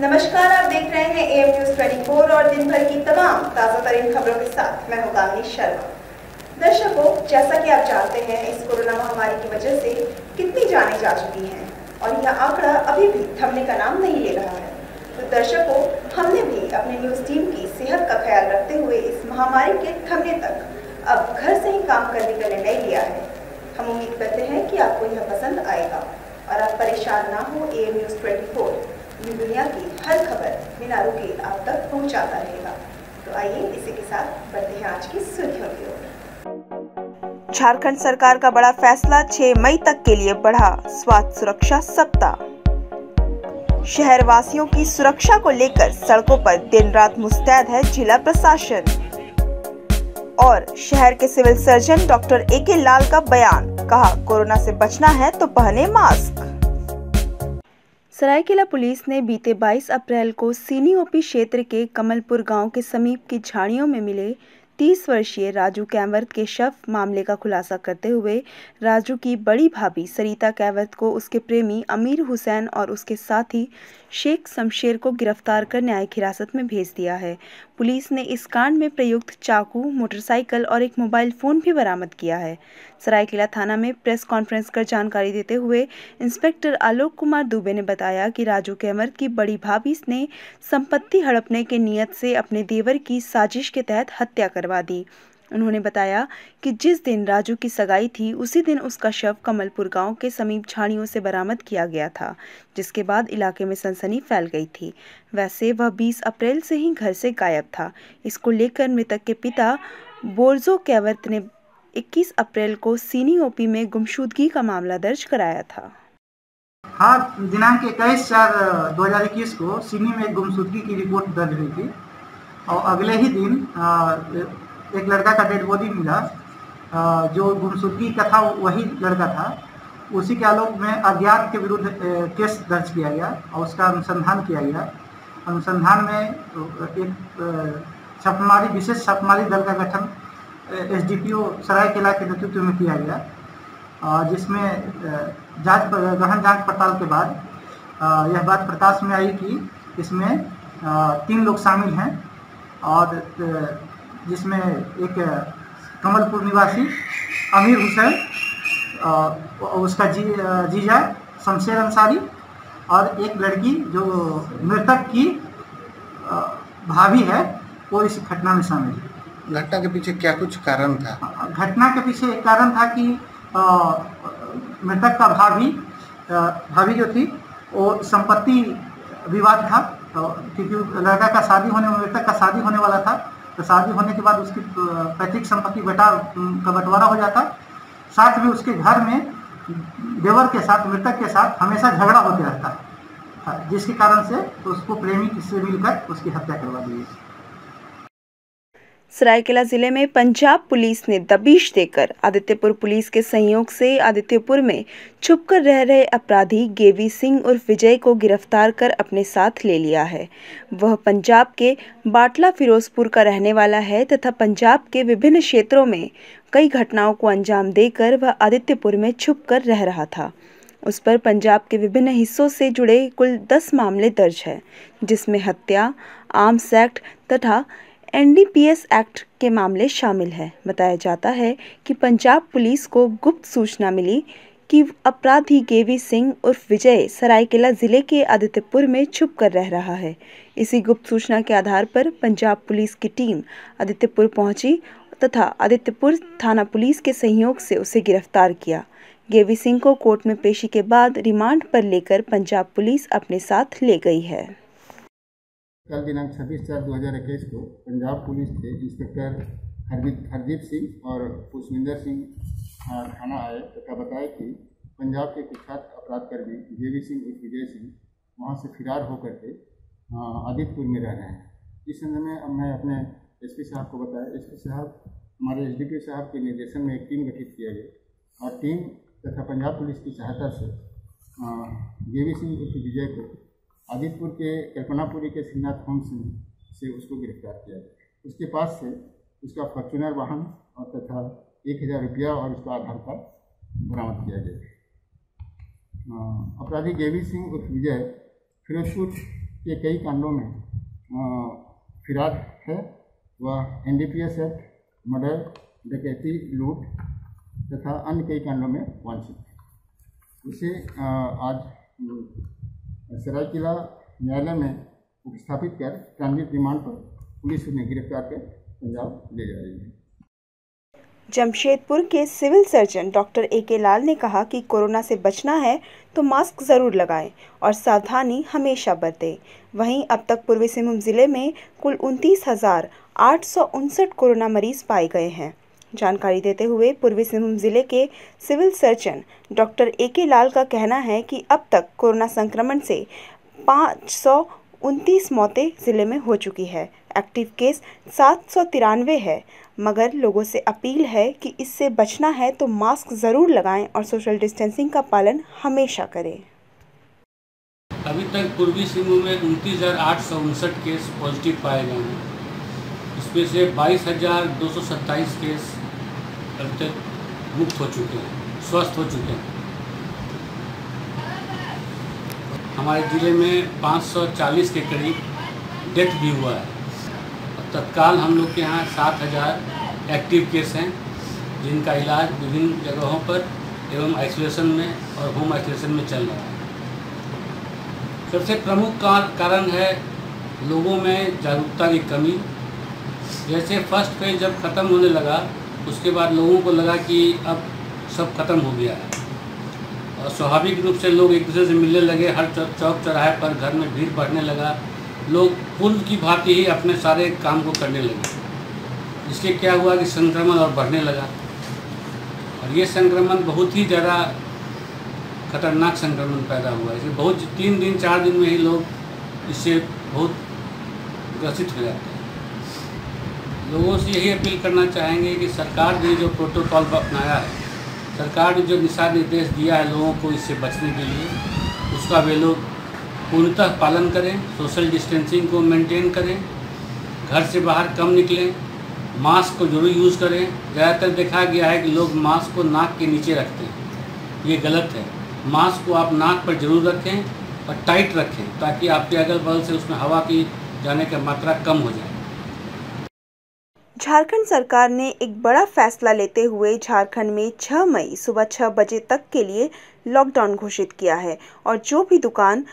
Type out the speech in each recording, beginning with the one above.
नमस्कार, आप देख रहे हैं AM न्यूज़ 24 और दिन भर की तमाम ताज़ा तरीन खबरों के साथ मैं हूं गामिनी शर्मा। दर्शकों, जैसा कि आप जानते हैं, इस कोरोना महामारी की वजह से कितनी जानें जा चुकी हैं और यह आंकड़ा अभी भी थमने का नाम नहीं ले रहा है। तो दर्शकों, हमने भी अपनी न्यूज़ टीम की सेहत का ख्याल रखते हुए इस महामारी के थमने तक अब घर से ही काम करने का निर्णय लिया है। हम उम्मीद करते हैं कि आपको यह पसंद आएगा और आप परेशान ना हो। AM न्यूज़ 24 दुनिया की हर खबर बिना रुके आप तक पहुंचाता रहेगा। तो आइए इसी के साथ बढ़ते हैं आज की सुर्खियों की ओर। झारखंड सरकार का बड़ा फैसला, 6 मई तक के लिए बढ़ा स्वास्थ्य सुरक्षा सप्ताह। शहर वासियों की सुरक्षा को लेकर सड़कों पर दिन रात मुस्तैद है जिला प्रशासन। और शहर के सिविल सर्जन डॉक्टर AK लाल का बयान, कहा कोरोना से बचना है तो पहने मास्क। सरायकेला पुलिस ने बीते 22 अप्रैल को सीनी OP क्षेत्र के कमलपुर गांव के समीप की झाड़ियों में मिले 30 वर्षीय राजू कैंवर्त के शव मामले का खुलासा करते हुए राजू की बड़ी भाभी सरिता कैंवर्त को उसके प्रेमी अमीर हुसैन और उसके साथी शेख शमशेर को गिरफ्तार कर न्यायिक हिरासत में भेज दिया है। पुलिस ने इस कांड में प्रयुक्त चाकू, मोटरसाइकिल और एक मोबाइल फोन भी बरामद किया है। सरायकेला थाना में प्रेस कॉन्फ्रेंस कर जानकारी देते हुए इंस्पेक्टर आलोक कुमार दुबे ने बताया कि राजू कैंवर्त की बड़ी भाभी ने संपत्ति हड़पने के नियत से अपने देवर की साजिश के तहत हत्या करवा दी। उन्होंने बताया कि जिस दिन राजू की सगाई थी उसी दिन उसका शव कमलपुर गांव के समीप झाड़ियों से बरामद किया गया था, जिसके बाद इलाके में सनसनी फैल गई थी। वैसे वह 20 अप्रैल से ही घर से गायब था। इसको लेकर मृतक के पिता बोरजो कैंवर्त ने 21 अप्रैल को सीनी OP में गुमशुदगी का मामला दर्ज कराया था। हाँ, दिनांक 21/4/2021 को सीनी में गुमशुदगी की रिपोर्ट दर्ज हुई थी और अगले ही दिन एक लड़का का डेड बॉडी मिला। जो गुमशुदगी का था वही लड़का था। उसी के आलोक में अज्ञात के विरुद्ध केस दर्ज किया गया और उसका अनुसंधान किया गया। अनुसंधान में एक विशेष छापेमारी दल का गठन SDPO सरायकेला के नेतृत्व में किया गया, जिसमें गहन जांच पड़ताल के बाद यह बात प्रकाश में आई कि इसमें 3 लोग शामिल हैं और जिसमें एक कमलपुर निवासी अमीर हुसैन, उसका जीजा शमशेर अंसारी और एक लड़की जो मृतक की भाभी है, वो इस घटना में शामिल है। घटना के पीछे क्या कुछ कारण था? घटना के पीछे एक कारण था कि मृतक का भाभी जो थी वो संपत्ति विवाद था, क्योंकि लड़का का मृतक का शादी होने वाला था। तो शादी होने के बाद उसकी पैतृक संपत्ति का बंटवारा हो जाता। साथ में उसके घर में देवर के साथ, मृतक के साथ हमेशा झगड़ा होते रहता, जिसके कारण से उसको प्रेमी से मिलकर उसकी हत्या करवा दी। सरायकेला जिले में पंजाब पुलिस ने दबिश देकर आदित्यपुर पुलिस के सहयोग से आदित्यपुर में छुपकर रह रहे अपराधी गेवी सिंह उर्फ विजय को गिरफ्तार कर अपने साथ ले लिया है। वह पंजाब के बाटला फिरोजपुर का रहने वाला है तथा पंजाब के विभिन्न क्षेत्रों में कई घटनाओं को अंजाम देकर वह आदित्यपुर में छुपकर रह रहा था। उस पर पंजाब के विभिन्न हिस्सों से जुड़े कुल 10 मामले दर्ज हैं, जिसमें हत्या, आर्म्स एक्ट तथा NDPS एक्ट के मामले शामिल हैं। बताया जाता है कि पंजाब पुलिस को गुप्त सूचना मिली कि अपराधी गेवी सिंह उर्फ विजय सरायकेला जिले के आदित्यपुर में छुप कर रह रहा है। इसी गुप्त सूचना के आधार पर पंजाब पुलिस की टीम आदित्यपुर पहुंची तथा आदित्यपुर थाना पुलिस के सहयोग से उसे गिरफ्तार किया। गेवी सिंह को कोर्ट में पेशी के बाद रिमांड पर लेकर पंजाब पुलिस अपने साथ ले गई है। कल दिनांक 26/4/2021 को पंजाब पुलिस के इंस्पेक्टर हरदीप सिंह और पुष्पिंदर सिंह थाना आए तथा बताया कि पंजाब के कुख्यात अपराधकर्मी गेवी सिंह उर्फ विजय सिंह वहां से फिरार होकर के आदित्यपुर में रह रहे हैं। इस संदर्भ में मैं अपने SP साहब को बताया। SP साहब, हमारे SDPO साहब के निर्देशन में एक टीम गठित किया गया और टीम तथा पंजाब पुलिस की सहायता से गेवी सिंह उर्फ विजय को आदित्यपुर के कल्पनापुरी के श्रीनाथ होम्स से उसको गिरफ्तार किया गया। उसके पास से उसका फॉर्च्यूनर वाहन और तथा 1000 रुपया और उसका आधार कार्ड बरामद किया गया। अपराधी गेवी सिंह उर्फ विजय फिरोजपुर के कई कांडों में फिराद है। वह NDPS एक्ट, मर्डर, डकैती, लूट तथा अन्य कई कांडों में वांछित है। उसे आज सरायकेला न्यायालय में उपस्थापित कर ट्रांजिट रिमांड पर पुलिस उन्हें गिरफ्तार कर पंजाब ले जा रही है। जमशेदपुर के सिविल सर्जन डॉक्टर AK लाल ने कहा कि कोरोना से बचना है तो मास्क जरूर लगाएं और सावधानी हमेशा बरतें। वहीं अब तक पूर्वी सिंहभूम जिले में कुल 29,859 कोरोना मरीज पाए गए हैं। जानकारी देते हुए पूर्वी सिंहभूम जिले के सिविल सर्जन डॉक्टर AK लाल का कहना है कि अब तक कोरोना संक्रमण से 529 मौतें जिले में हो चुकी है। एक्टिव केस 793 है, मगर लोगों से अपील है कि इससे बचना है तो मास्क ज़रूर लगाएं और सोशल डिस्टेंसिंग का पालन हमेशा करें। अभी तक पूर्वी सिंहभूम में 29,859 केस पॉजिटिव पाए गए हैं। इसमें से 22,227 केस अभी तक मुक्त हो चुके हैं, स्वस्थ हो चुके हैं। हमारे ज़िले में 540 के करीब डेथ भी हुआ है। तत्काल हम लोग के यहाँ 7,000 एक्टिव केस हैं, जिनका इलाज विभिन्न जगहों पर एवं आइसोलेशन में और होम आइसोलेशन में चल रहा है। सबसे प्रमुख कारण है लोगों में जागरूकता की कमी। जैसे फर्स्ट फेज जब ख़त्म होने लगा, उसके बाद लोगों को लगा कि अब सब खत्म हो गया है और स्वाभाविक रूप से लोग एक दूसरे से मिलने लगे। हर चौक चौराहे पर घर में भीड़ बढ़ने लगा। लोग पुल की भांति ही अपने सारे काम को करने लगे। इससे क्या हुआ कि संक्रमण और बढ़ने लगा और ये संक्रमण बहुत ही ज़्यादा खतरनाक संक्रमण पैदा हुआ। इसलिए बहुत 3 दिन 4 दिन में ही लोग इससे बहुत ग्रसित हो जाते हैं। लोगों से यही अपील करना चाहेंगे कि सरकार ने जो प्रोटोकॉल अपनाया है, सरकार ने जो दिशा निर्देश दिया है लोगों को इससे बचने के लिए, उसका वे लोग पूर्णतः पालन करें। सोशल डिस्टेंसिंग को मेंटेन करें, घर से बाहर कम निकलें, मास्क को जरूर यूज़ करें। ज़्यादातर देखा गया है कि लोग मास्क को नाक के नीचे रखते हैं, ये गलत है। मास्क को आप नाक पर जरूर रखें और टाइट रखें ताकि आपके अगल बगल से उसमें हवा की जाने की मात्रा कम हो जाए। झारखंड सरकार ने एक बड़ा फैसला लेते हुए झारखंड में 6 मई सुबह 6 बजे तक के लिए लॉकडाउन घोषित किया है और जो भी दुकान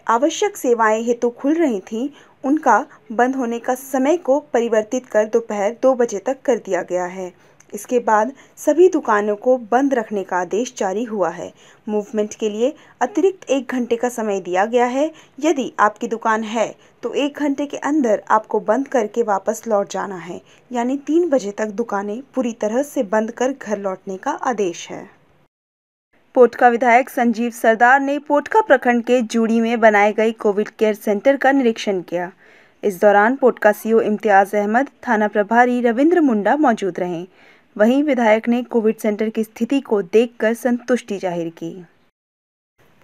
आवश्यक सेवाएं हेतु खुल रही थीं, उनका बंद होने का समय को परिवर्तित कर दोपहर 2 बजे तक कर दिया गया है। इसके बाद सभी दुकानों को बंद रखने का आदेश जारी हुआ है। मूवमेंट के लिए अतिरिक्त 1 घंटे का समय दिया गया है। यदि आपकी दुकान है तो 1 घंटे के अंदर आपको बंद करके वापस लौट जाना है, यानी 3 बजे तक दुकानें पूरी तरह से बंद कर घर लौटने का आदेश है। पोटका विधायक संजीव सरदार ने पोटका प्रखंड के जूड़ी में बनाए गए कोविड केयर सेंटर का निरीक्षण किया। इस दौरान पोटका CO इम्तियाज अहमद, थाना प्रभारी रविंद्र मुंडा मौजूद रहे। वहीं विधायक ने कोविड सेंटर की स्थिति को देखकर संतुष्टि जाहिर की।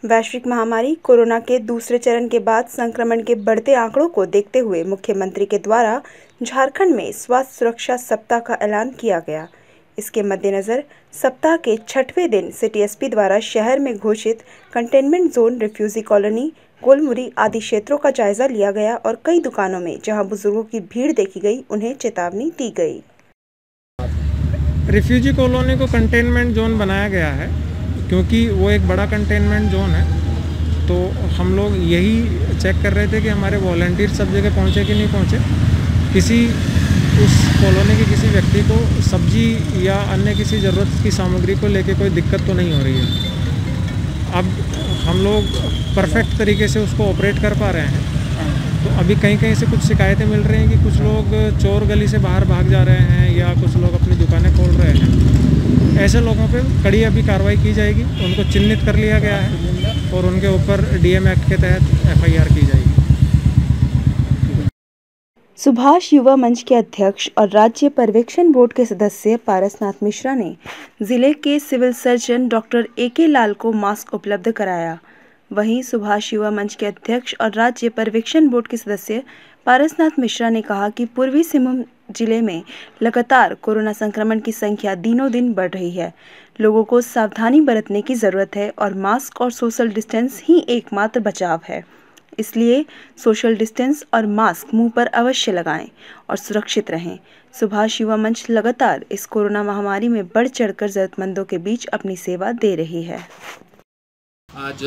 वैश्विक महामारी कोरोना के दूसरे चरण के बाद संक्रमण के बढ़ते आंकड़ों को देखते हुए मुख्यमंत्री के द्वारा झारखंड में स्वास्थ्य सुरक्षा सप्ताह का ऐलान किया गया। इसके मद्देनज़र सप्ताह के 6वें दिन सिटी SP द्वारा शहर में घोषित containment zone, refugee colony, Golmuri आदि क्षेत्रों का जायजा लिया गया और कई दुकानों में जहां बुजुर्गों की भीड़ देखी गई, उन्हें चेतावनी दी गई। रिफ्यूजी कॉलोनी को कंटेनमेंट जोन बनाया गया है क्योंकि वो एक बड़ा कंटेनमेंट जोन है। तो हम लोग यही चेक कर रहे थे कि हमारे वॉलंटियर सब जगह पहुँचे कि नहीं पहुँचे। किसी उस कॉलोनी के किसी व्यक्ति को सब्जी या अन्य किसी ज़रूरत की सामग्री को लेके कोई दिक्कत तो नहीं हो रही है। अब हम लोग परफेक्ट तरीके से उसको ऑपरेट कर पा रहे हैं। तो अभी कहीं कहीं से कुछ शिकायतें मिल रही हैं कि कुछ लोग चोर गली से बाहर भाग जा रहे हैं या कुछ लोग अपनी दुकानें खोल रहे हैं। ऐसे लोगों पे कड़ी अभी कार्रवाई की जाएगी। उनको चिन्हित कर लिया गया है और उनके ऊपर DM एक्ट के तहत FIR की जाएगी। सुभाष युवा मंच के अध्यक्ष और राज्य पर्यवेक्षण बोर्ड के सदस्य पारसनाथ मिश्रा ने जिले के सिविल सर्जन डॉक्टर AK लाल को मास्क उपलब्ध कराया। वहीं सुभाष युवा मंच के अध्यक्ष और राज्य पर्यवेक्षण बोर्ड के सदस्य पारसनाथ मिश्रा ने कहा कि पूर्वी सिंहभूम जिले में लगातार कोरोना संक्रमण की संख्या दिनों दिन बढ़ रही है। लोगों को सावधानी बरतने की ज़रूरत है और मास्क और सोशल डिस्टेंस ही एकमात्र बचाव है। इसलिए सोशल डिस्टेंस और मास्क मुंह पर अवश्य लगाएं और सुरक्षित रहें। सुभाष युवा मंच लगातार इस कोरोना महामारी में बढ़ चढ़कर जरूरतमंदों के बीच अपनी सेवा दे रही है। आज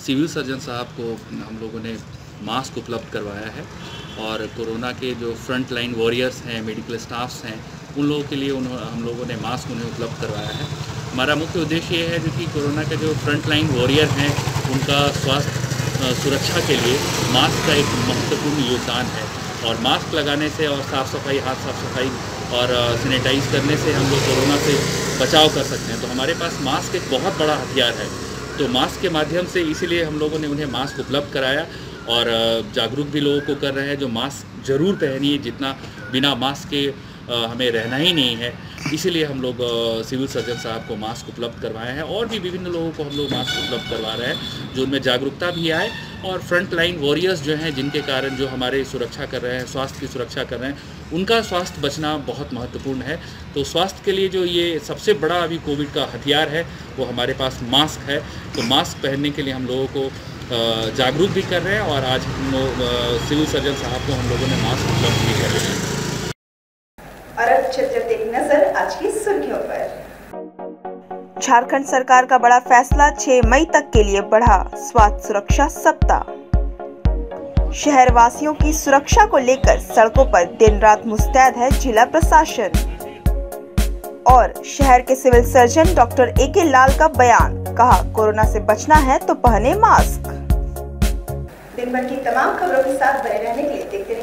सिविल सर्जन साहब को हम लोगों ने मास्क उपलब्ध करवाया है और कोरोना के जो फ्रंट लाइन वॉरियर्स हैं, मेडिकल स्टाफ्स हैं, उन लोगों के लिए हम लोगों ने मास्क उन्हें उपलब्ध करवाया है। हमारा मुख्य उद्देश्य ये है जो कि कोरोना के जो फ्रंट लाइन वॉरियर हैं उनका स्वास्थ्य सुरक्षा के लिए मास्क का एक महत्वपूर्ण योगदान है और मास्क लगाने से और साफ़ सफाई, हाथ साफ़ सफाई और सैनिटाइज करने से हम लोग कोरोना से बचाव कर सकते हैं। तो हमारे पास मास्क एक बहुत बड़ा हथियार है। तो मास्क के माध्यम से इसीलिए हम लोगों ने उन्हें मास्क उपलब्ध कराया और जागरूक भी लोगों को कर रहे हैं जो मास्क ज़रूर पहनिए, जितना बिना मास्क के हमें रहना ही नहीं है। इसीलिए हम लोग सिविल सर्जन साहब को मास्क उपलब्ध करवाए हैं और भी विभिन्न लोगों को हम लोग मास्क उपलब्ध करवा रहे हैं जो उनमें जागरूकता भी आए और फ्रंट लाइन वॉरियर्स जो हैं जिनके कारण जो हमारे सुरक्षा कर रहे हैं, स्वास्थ्य की सुरक्षा कर रहे हैं, उनका स्वास्थ्य बचना बहुत महत्वपूर्ण है। तो स्वास्थ्य के लिए जो ये सबसे बड़ा अभी कोविड का हथियार है वो हमारे पास मास्क है। तो मास्क पहनने के लिए हम लोगों को जागरूक भी कर रहे हैं और आज सिविल सर्जन साहब को हम लोगों ने मास्क उपलब्ध भी कर रहे हैं। और अब चलते नजर आज की सुर्खियों पर। झारखंड सरकार का बड़ा फैसला, 6 मई तक के लिए बढ़ा स्वास्थ्य सुरक्षा सप्ताह। शहर वासियों की सुरक्षा को लेकर सड़कों पर दिन रात मुस्तैद है जिला प्रशासन। और शहर के सिविल सर्जन डॉक्टर ए.के. लाल का बयान, कहा कोरोना से बचना है तो पहने मास्क। दिन भर की तमाम खबरों के साथ बने रहने के लिए देखते रहिए